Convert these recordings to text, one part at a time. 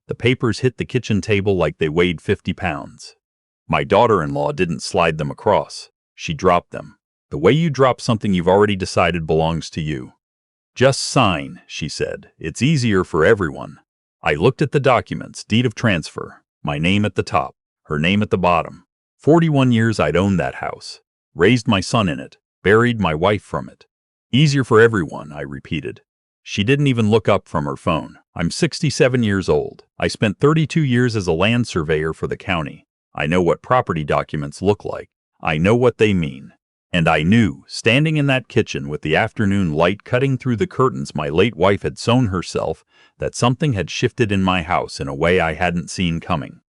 The papers hit the kitchen table like they weighed 50 pounds. My daughter-in-law didn't slide them across. She dropped them. The way you drop something you've already decided belongs to you. Just sign, she said. It's easier for everyone. I looked at the documents, deed of transfer, my name at the top, her name at the bottom. 41 years I'd owned that house, raised my son in it, buried my wife from it. Easier for everyone, I repeated. She didn't even look up from her phone. I'm 67 years old. I spent 32 years as a land surveyor for the county. I know what property documents look like. I know what they mean. And I knew, standing in that kitchen with the afternoon light cutting through the curtains my late wife had sewn herself, that something had shifted in my house in a way I hadn't seen coming.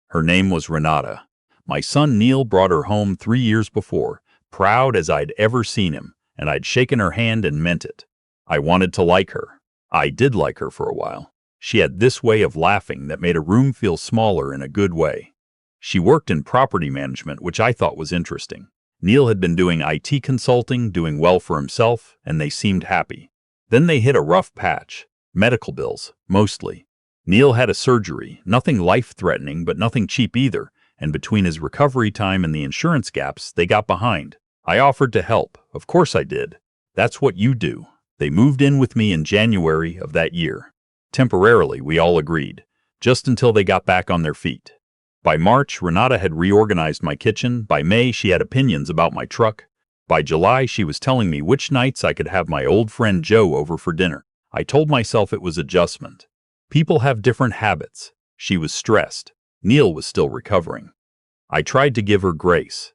Her name was Renata. My son Neil brought her home 3 years before, proud as I'd ever seen him, and I'd shaken her hand and meant it. I wanted to like her. I did like her for a while. She had this way of laughing that made a room feel smaller in a good way. She worked in property management, which I thought was interesting. Neil had been doing IT consulting, doing well for himself, and they seemed happy. Then they hit a rough patch. Medical bills, mostly. Neil had a surgery, nothing life-threatening, but nothing cheap either, and between his recovery time and the insurance gaps, they got behind. I offered to help. Of course I did. That's what you do. They moved in with me in January of that year. Temporarily, we all agreed, just until they got back on their feet. By March, Renata had reorganized my kitchen. By May, she had opinions about my truck. By July, she was telling me which nights I could have my old friend Joe over for dinner. I told myself it was adjustment. People have different habits. She was stressed. Neil was still recovering. I tried to give her grace.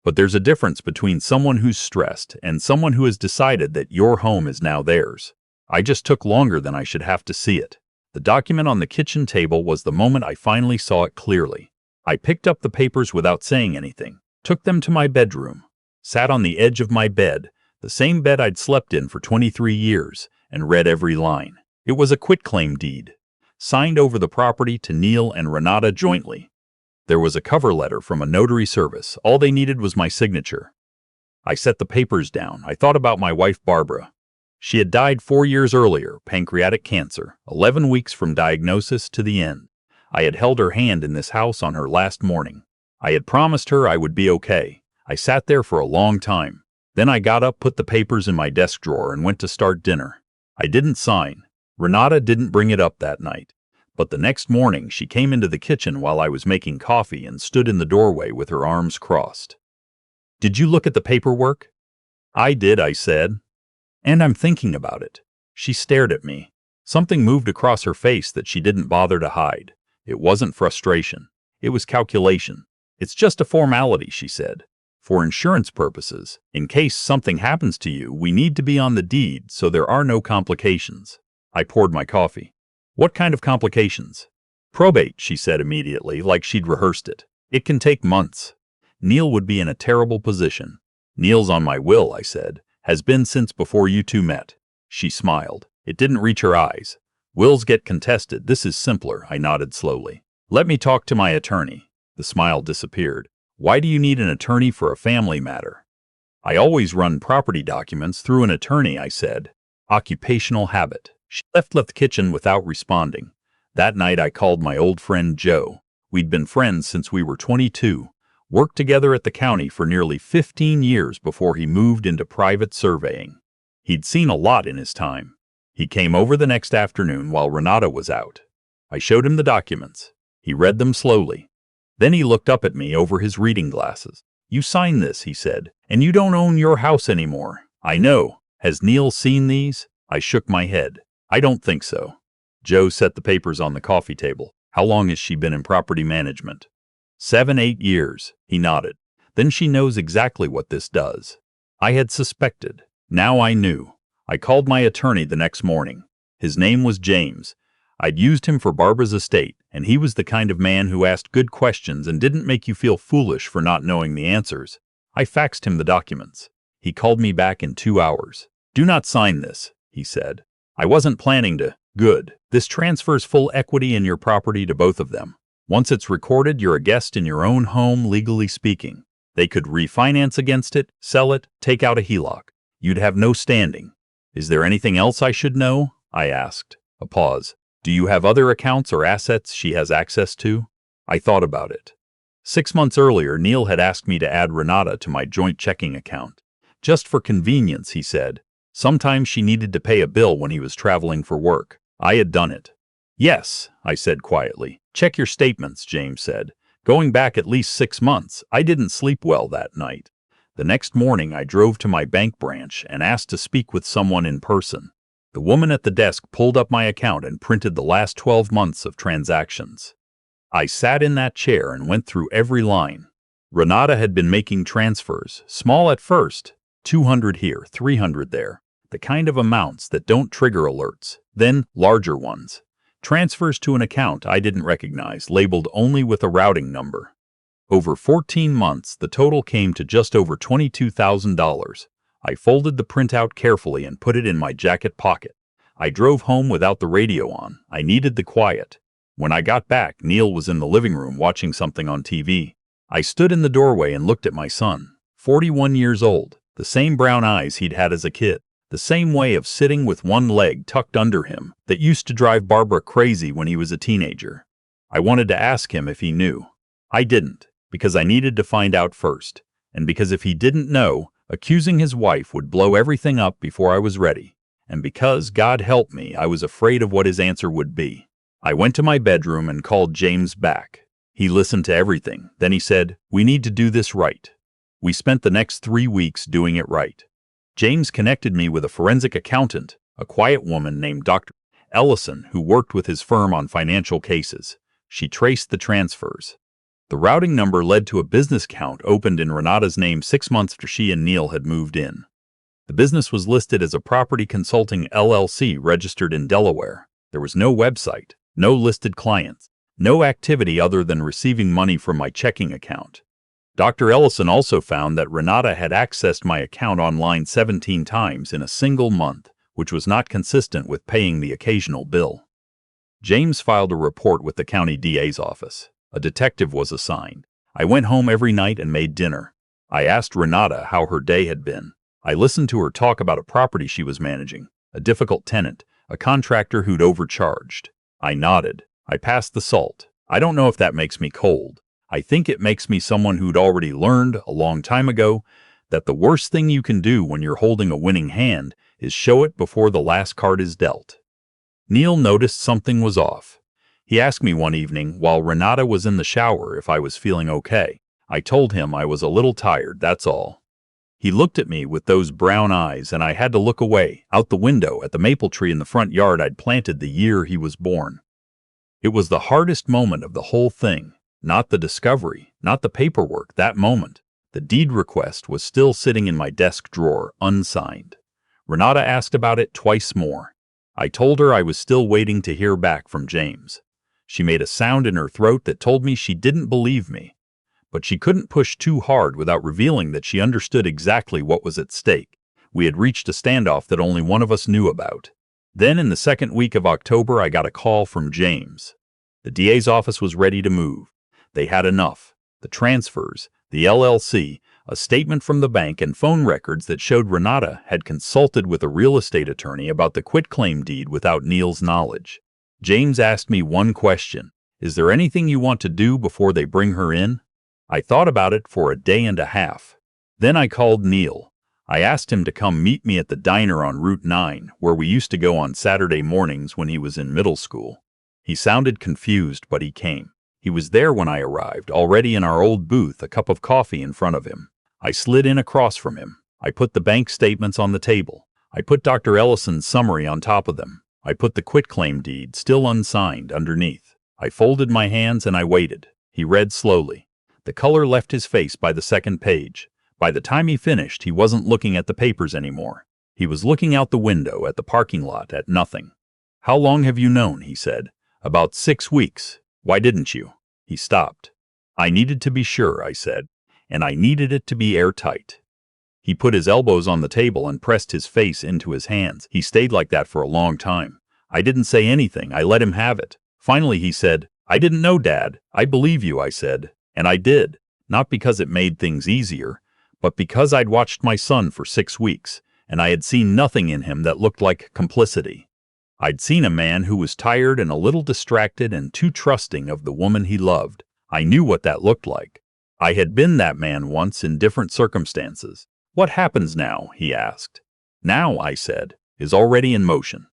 But there's a difference between someone who's stressed and someone who has decided that your home is now theirs. I just took longer than I should have to see it. The document on the kitchen table was the moment I finally saw it clearly. I picked up the papers without saying anything, took them to my bedroom, sat on the edge of my bed, the same bed I'd slept in for 23 years, and read every line. It was a quitclaim deed, signed over the property to Neil and Renata jointly. There was a cover letter from a notary service. All they needed was my signature. I set the papers down. I thought about my wife Barbara. She had died 4 years earlier, pancreatic cancer, 11 weeks from diagnosis to the end. I had held her hand in this house on her last morning. I had promised her I would be okay. I sat there for a long time. Then I got up, put the papers in my desk drawer, and went to start dinner. I didn't sign. Renata didn't bring it up that night. But the next morning, she came into the kitchen while I was making coffee and stood in the doorway with her arms crossed. "Did you look at the paperwork?" "I did," I said. "And I'm thinking about it." She stared at me. Something moved across her face that she didn't bother to hide. It wasn't frustration. It was calculation. "It's just a formality," she said. "For insurance purposes, in case something happens to you, we need to be on the deed so there are no complications." I poured my coffee. "What kind of complications?" "Probate," she said immediately, like she'd rehearsed it. "It can take months. Neil would be in a terrible position." "Neil's on my will," I said. "Has been since before you two met." She smiled. It didn't reach her eyes. "Wills get contested. This is simpler," I nodded slowly. "Let me talk to my attorney." The smile disappeared. "Why do you need an attorney for a family matter?" "I always run property documents through an attorney," I said. "Occupational habit." She left the kitchen without responding. That night I called my old friend Joe. We'd been friends since we were 22, worked together at the county for nearly 15 years before he moved into private surveying. He'd seen a lot in his time. He came over the next afternoon while Renata was out. I showed him the documents. He read them slowly. Then he looked up at me over his reading glasses. "You signed this," he said, "and you don't own your house anymore." "I know. Has Neil seen these?" I shook my head. "I don't think so." Joe set the papers on the coffee table. "How long has she been in property management?" 7, 8 years. He nodded. "Then she knows exactly what this does." I had suspected. Now I knew. I called my attorney the next morning. His name was James. I'd used him for Barbara's estate, and he was the kind of man who asked good questions and didn't make you feel foolish for not knowing the answers. I faxed him the documents. He called me back in 2 hours. "Do not sign this," he said. "I wasn't planning to." "Good. This transfers full equity in your property to both of them. Once it's recorded, you're a guest in your own home, legally speaking. They could refinance against it, sell it, take out a HELOC. You'd have no standing." "Is there anything else I should know?" I asked. A pause. Do you have other accounts or assets she has access to? I thought about it. 6 months earlier, Neil had asked me to add Renata to my joint checking account. Just for convenience, he said. Sometimes she needed to pay a bill when he was traveling for work. I had done it. Yes, I said quietly. Check your statements, James said. Going back at least 6 months, I didn't sleep well that night. The next morning, I drove to my bank branch and asked to speak with someone in person. The woman at the desk pulled up my account and printed the last 12 months of transactions. I sat in that chair and went through every line. Renata had been making transfers, small at first, 200 here, 300 there, the kind of amounts that don't trigger alerts, then larger ones. Transfers to an account I didn't recognize, labeled only with a routing number. Over 14 months, the total came to just over $22,000. I folded the printout carefully and put it in my jacket pocket. I drove home without the radio on. I needed the quiet. When I got back, Neil was in the living room watching something on TV. I stood in the doorway and looked at my son, 41 years old, the same brown eyes he'd had as a kid, the same way of sitting with one leg tucked under him that used to drive Barbara crazy when he was a teenager. I wanted to ask him if he knew. I didn't, because I needed to find out first, and because if he didn't know, accusing his wife would blow everything up before I was ready, and because, God help me, I was afraid of what his answer would be. I went to my bedroom and called James back. He listened to everything. Then he said, "We need to do this right." We spent the next 3 weeks doing it right. James connected me with a forensic accountant, a quiet woman named Dr. Ellison, who worked with his firm on financial cases. She traced the transfers. The routing number led to a business account opened in Renata's name 6 months after she and Neil had moved in. The business was listed as a property consulting LLC registered in Delaware. There was no website, no listed clients, no activity other than receiving money from my checking account. Dr. Ellison also found that Renata had accessed my account online 17 times in a single month, which was not consistent with paying the occasional bill. James filed a report with the county DA's office. A detective was assigned. I went home every night and made dinner. I asked Renata how her day had been. I listened to her talk about a property she was managing, a difficult tenant, a contractor who'd overcharged. I nodded. I passed the salt. I don't know if that makes me cold. I think it makes me someone who'd already learned a long time ago that the worst thing you can do when you're holding a winning hand is show it before the last card is dealt. Neil noticed something was off. He asked me one evening while Renata was in the shower if I was feeling okay. I told him I was a little tired, that's all. He looked at me with those brown eyes, and I had to look away, out the window, at the maple tree in the front yard I'd planted the year he was born. It was the hardest moment of the whole thing. Not the discovery, not the paperwork, that moment. The deed request was still sitting in my desk drawer, unsigned. Renata asked about it twice more. I told her I was still waiting to hear back from James. She made a sound in her throat that told me she didn't believe me. But she couldn't push too hard without revealing that she understood exactly what was at stake. We had reached a standoff that only one of us knew about. Then, in the second week of October, I got a call from James. The DA's office was ready to move. They had enough. The transfers, the LLC, a statement from the bank, and phone records that showed Renata had consulted with a real estate attorney about the quitclaim deed without Neil's knowledge. James asked me one question. Is there anything you want to do before they bring her in? I thought about it for a day and a half. Then I called Neil. I asked him to come meet me at the diner on Route 9, where we used to go on Saturday mornings when he was in middle school. He sounded confused, but he came. He was there when I arrived, already in our old booth, a cup of coffee in front of him. I slid in across from him. I put the bank statements on the table. I put Dr. Ellison's summary on top of them. I put the quitclaim deed, still unsigned, underneath. I folded my hands and I waited. He read slowly. The color left his face by the second page. By the time he finished, he wasn't looking at the papers anymore. He was looking out the window at the parking lot, at nothing. "How long have you known?" he said. "About 6 weeks. Why didn't you?" He stopped. "I needed to be sure," I said, "and I needed it to be airtight." He put his elbows on the table and pressed his face into his hands. He stayed like that for a long time. I didn't say anything. I let him have it. Finally he said, "I didn't know, Dad." "I believe you," I said. And I did. Not because it made things easier, but because I'd watched my son for 6 weeks, and I had seen nothing in him that looked like complicity. I'd seen a man who was tired and a little distracted and too trusting of the woman he loved. I knew what that looked like. I had been that man once in different circumstances. What happens now? He asked. Now, I said, is already in motion.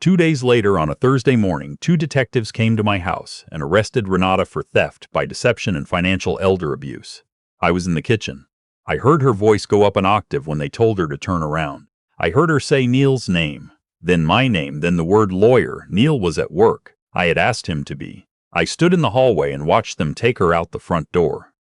2 days later, on a Thursday morning, 2 detectives came to my house and arrested Renata for theft by deception and financial elder abuse. I was in the kitchen. I heard her voice go up an octave when they told her to turn around. I heard her say Neil's name, then my name, then the word lawyer. Neil was at work. I had asked him to be. I stood in the hallway and watched them take her out the front door.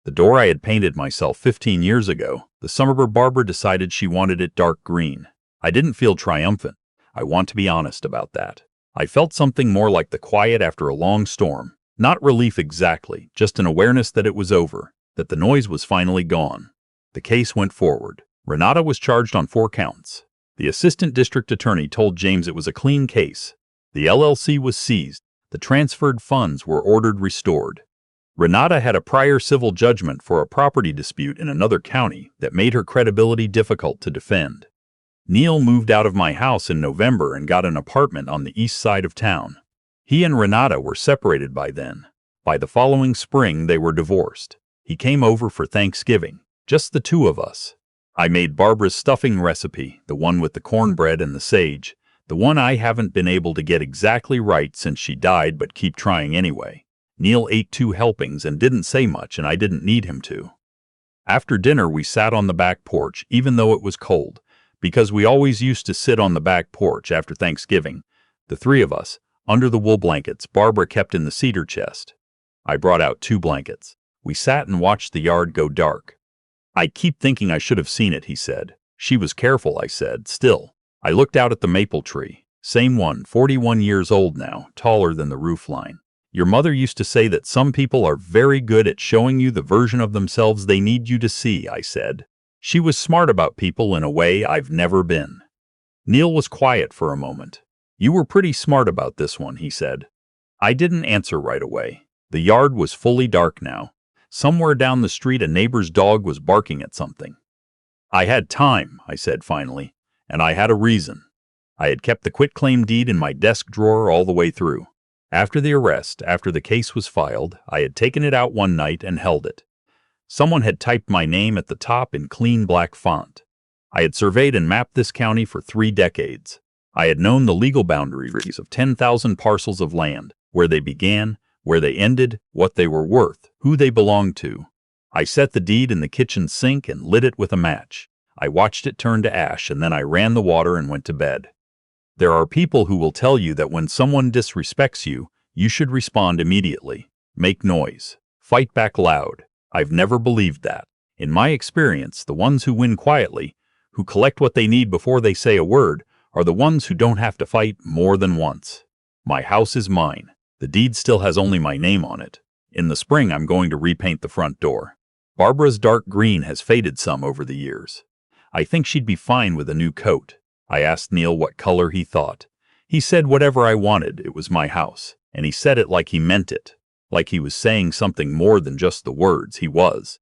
The door I had painted myself 15 years ago. The summer Barbara decided she wanted it dark green. I didn't feel triumphant. I want to be honest about that. I felt something more like the quiet after a long storm. Not relief exactly, just an awareness that it was over, that the noise was finally gone. The case went forward. Renata was charged on 4 counts. The assistant district attorney told James it was a clean case. The LLC was seized. The transferred funds were ordered restored. Renata had a prior civil judgment for a property dispute in another county that made her credibility difficult to defend. Neil moved out of my house in November and got an apartment on the east side of town. He and Renata were separated by then. By the following spring, they were divorced. He came over for Thanksgiving, just the 2 of us. I made Barbara's stuffing recipe, the one with the cornbread and the sage, the one I haven't been able to get exactly right since she died, but keep trying anyway. Neil ate 2 helpings and didn't say much, and I didn't need him to. After dinner, we sat on the back porch, even though it was cold, because we always used to sit on the back porch after Thanksgiving, the 3 of us, under the wool blankets Barbara kept in the cedar chest. I brought out 2 blankets. We sat and watched the yard go dark. I keep thinking I should have seen it, he said. She was careful, I said. Still, I looked out at the maple tree. Same one, 41 years old now, taller than the roof line. Your mother used to say that some people are very good at showing you the version of themselves they need you to see, I said. She was smart about people in a way I've never been. Neil was quiet for a moment. You were pretty smart about this one, he said. I didn't answer right away. The yard was fully dark now. Somewhere down the street, a neighbor's dog was barking at something. I had time, I said finally, and I had a reason. I had kept the quitclaim deed in my desk drawer all the way through. After the arrest, after the case was filed, I had taken it out one night and held it. Someone had typed my name at the top in clean black font. I had surveyed and mapped this county for 3 decades. I had known the legal boundaries of 10,000 parcels of land, where they began, where they ended, what they were worth, who they belonged to. I set the deed in the kitchen sink and lit it with a match. I watched it turn to ash, and then I ran the water and went to bed. There are people who will tell you that when someone disrespects you, you should respond immediately. Make noise. Fight back loud. I've never believed that. In my experience, the ones who win quietly, who collect what they need before they say a word, are the ones who don't have to fight more than once. My house is mine. The deed still has only my name on it. In the spring, I'm going to repaint the front door. Barbara's dark green has faded some over the years. I think she'd be fine with a new coat. I asked Neil what color he thought. He said whatever I wanted. It was my house. And he said it like he meant it. Like he was saying something more than just the words. He was.